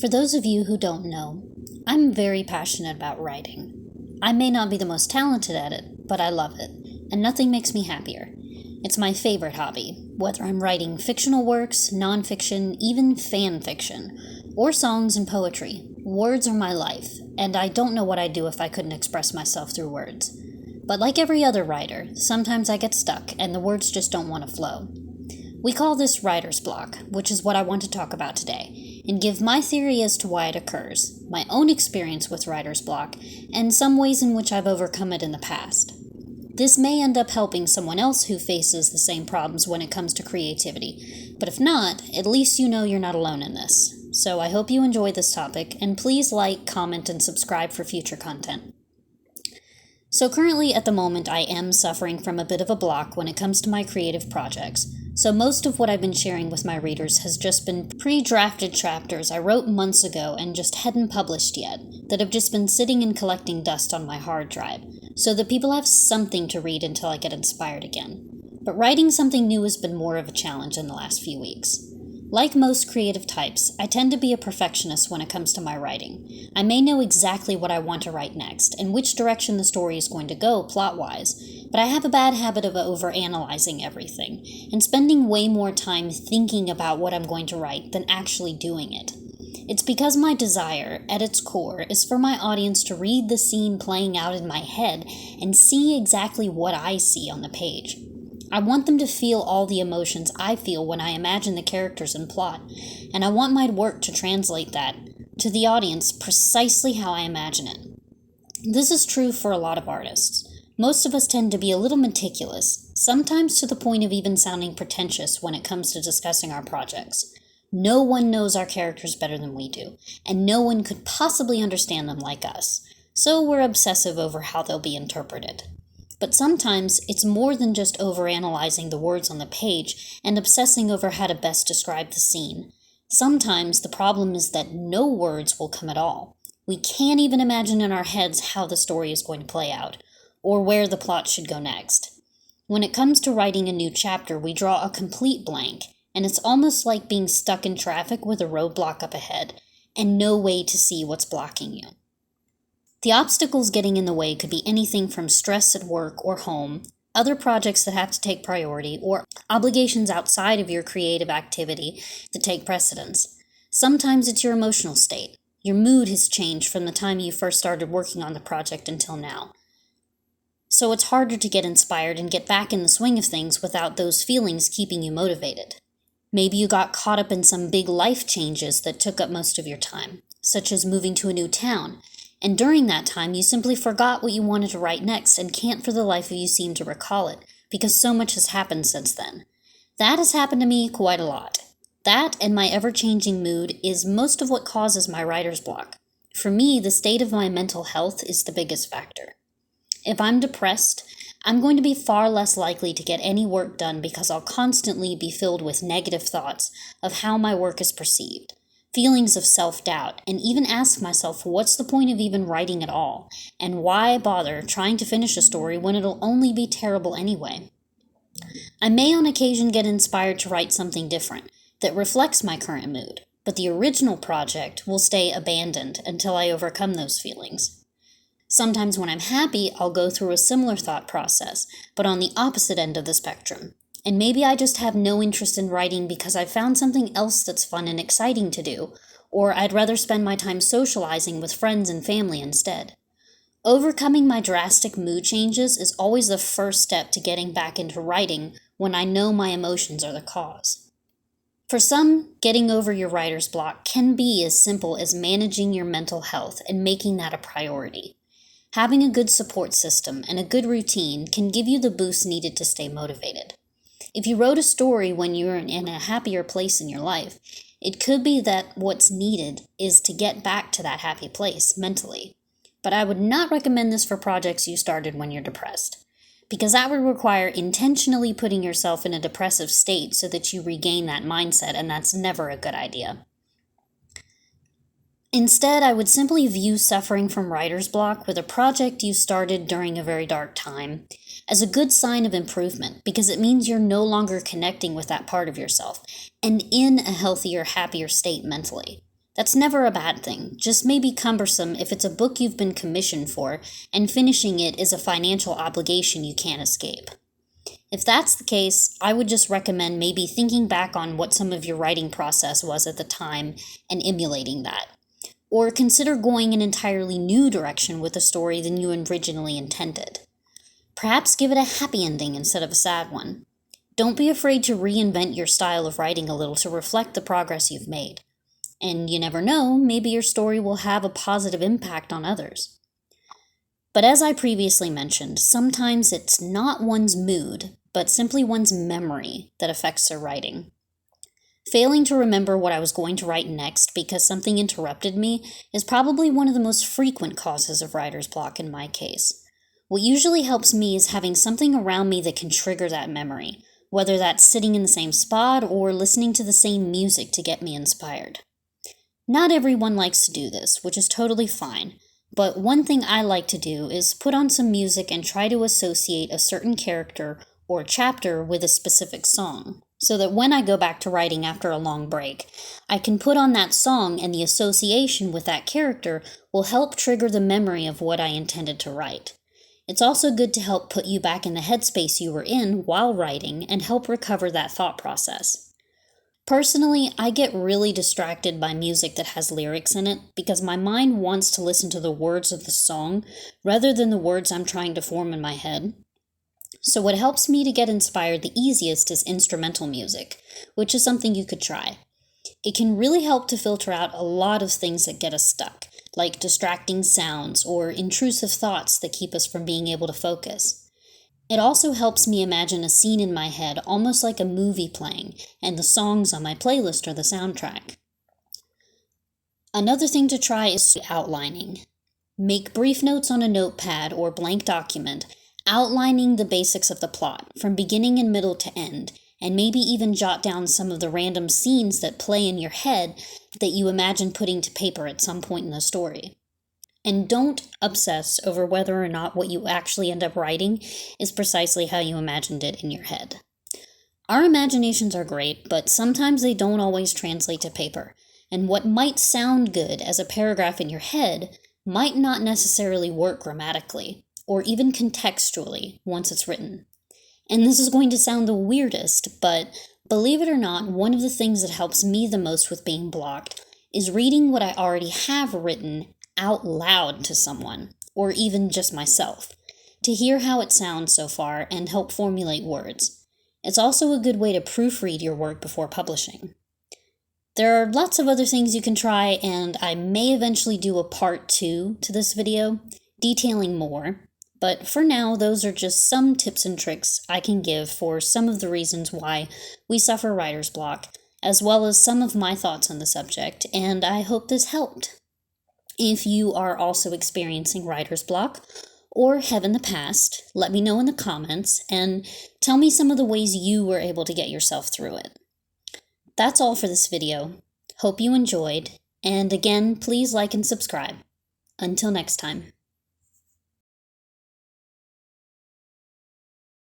For those of you who don't know, I'm very passionate about writing. I may not be the most talented at it, but I love it, and nothing makes me happier. It's my favorite hobby, whether I'm writing fictional works, nonfiction, even fan fiction, or songs and poetry. Words are my life, and I don't know what I'd do if I couldn't express myself through words. But like every other writer, sometimes I get stuck and the words just don't want to flow. We call this writer's block, which is what I want to talk about today, and give my theory as to why it occurs, my own experience with writer's block, and some ways in which I've overcome it in the past. This may end up helping someone else who faces the same problems when it comes to creativity, but if not, at least you know you're not alone in this. So I hope you enjoy this topic, and please like, comment, and subscribe for future content. So currently at the moment I am suffering from a bit of a block when it comes to my creative projects. So most of what I've been sharing with my readers has just been pre-drafted chapters I wrote months ago and just hadn't published yet, that have just been sitting and collecting dust on my hard drive, so that people have something to read until I get inspired again. But writing something new has been more of a challenge in the last few weeks. Like most creative types, I tend to be a perfectionist when it comes to my writing. I may know exactly what I want to write next, and which direction the story is going to go plot-wise, but I have a bad habit of overanalyzing everything, and spending way more time thinking about what I'm going to write than actually doing it. It's because my desire, at its core, is for my audience to read the scene playing out in my head and see exactly what I see on the page. I want them to feel all the emotions I feel when I imagine the characters and plot, and I want my work to translate that to the audience precisely how I imagine it. This is true for a lot of artists. Most of us tend to be a little meticulous, sometimes to the point of even sounding pretentious when it comes to discussing our projects. No one knows our characters better than we do, and no one could possibly understand them like us, so we're obsessive over how they'll be interpreted. But sometimes it's more than just overanalyzing the words on the page and obsessing over how to best describe the scene. Sometimes the problem is that no words will come at all. We can't even imagine in our heads how the story is going to play out, or where the plot should go next. When it comes to writing a new chapter, we draw a complete blank, and it's almost like being stuck in traffic with a roadblock up ahead, and no way to see what's blocking you. The obstacles getting in the way could be anything from stress at work or home, other projects that have to take priority, or obligations outside of your creative activity that take precedence. Sometimes it's your emotional state. Your mood has changed from the time you first started working on the project until now. So it's harder to get inspired and get back in the swing of things without those feelings keeping you motivated. Maybe you got caught up in some big life changes that took up most of your time, such as moving to a new town, and during that time you simply forgot what you wanted to write next and can't for the life of you seem to recall it, because so much has happened since then. That has happened to me quite a lot. That and my ever-changing mood is most of what causes my writer's block. For me, the state of my mental health is the biggest factor. If I'm depressed, I'm going to be far less likely to get any work done because I'll constantly be filled with negative thoughts of how my work is perceived, feelings of self-doubt, and even ask myself what's the point of even writing at all, and why bother trying to finish a story when it'll only be terrible anyway. I may on occasion get inspired to write something different that reflects my current mood, but the original project will stay abandoned until I overcome those feelings. Sometimes when I'm happy, I'll go through a similar thought process, but on the opposite end of the spectrum. And maybe I just have no interest in writing because I've found something else that's fun and exciting to do, or I'd rather spend my time socializing with friends and family instead. Overcoming my drastic mood changes is always the first step to getting back into writing when I know my emotions are the cause. For some, getting over your writer's block can be as simple as managing your mental health and making that a priority. Having a good support system and a good routine can give you the boost needed to stay motivated. If you wrote a story when you're in a happier place in your life, it could be that what's needed is to get back to that happy place mentally. But I would not recommend this for projects you started when you're depressed, because that would require intentionally putting yourself in a depressive state so that you regain that mindset, and that's never a good idea. Instead, I would simply view suffering from writer's block with a project you started during a very dark time as a good sign of improvement, because it means you're no longer connecting with that part of yourself and in a healthier, happier state mentally. That's never a bad thing, just maybe cumbersome if it's a book you've been commissioned for, and finishing it is a financial obligation you can't escape. If that's the case, I would just recommend maybe thinking back on what some of your writing process was at the time and emulating that. Or consider going an entirely new direction with a story than you originally intended. Perhaps give it a happy ending instead of a sad one. Don't be afraid to reinvent your style of writing a little to reflect the progress you've made. And you never know, maybe your story will have a positive impact on others. But as I previously mentioned, sometimes it's not one's mood, but simply one's memory that affects their writing. Failing to remember what I was going to write next because something interrupted me is probably one of the most frequent causes of writer's block in my case. What usually helps me is having something around me that can trigger that memory, whether that's sitting in the same spot or listening to the same music to get me inspired. Not everyone likes to do this, which is totally fine, but one thing I like to do is put on some music and try to associate a certain character or chapter with a specific song, so that when I go back to writing after a long break, I can put on that song and the association with that character will help trigger the memory of what I intended to write. It's also good to help put you back in the headspace you were in while writing and help recover that thought process. Personally, I get really distracted by music that has lyrics in it because my mind wants to listen to the words of the song rather than the words I'm trying to form in my head. So what helps me to get inspired the easiest is instrumental music, which is something you could try. It can really help to filter out a lot of things that get us stuck, like distracting sounds or intrusive thoughts that keep us from being able to focus. It also helps me imagine a scene in my head almost like a movie playing, and the songs on my playlist are the soundtrack. Another thing to try is outlining. Make brief notes on a notepad or blank document, outlining the basics of the plot, from beginning and middle to end, and maybe even jot down some of the random scenes that play in your head that you imagine putting to paper at some point in the story. And don't obsess over whether or not what you actually end up writing is precisely how you imagined it in your head. Our imaginations are great, but sometimes they don't always translate to paper, and what might sound good as a paragraph in your head might not necessarily work grammatically, or even contextually once it's written. And this is going to sound the weirdest, but believe it or not, one of the things that helps me the most with being blocked is reading what I already have written out loud to someone, or even just myself, to hear how it sounds so far and help formulate words. It's also a good way to proofread your work before publishing. There are lots of other things you can try, and I may eventually do a part 2 to this video, detailing more, but for now, those are just some tips and tricks I can give for some of the reasons why we suffer writer's block, as well as some of my thoughts on the subject, and I hope this helped. If you are also experiencing writer's block, or have in the past, let me know in the comments, and tell me some of the ways you were able to get yourself through it. That's all for this video. Hope you enjoyed, and again, please like and subscribe. Until next time.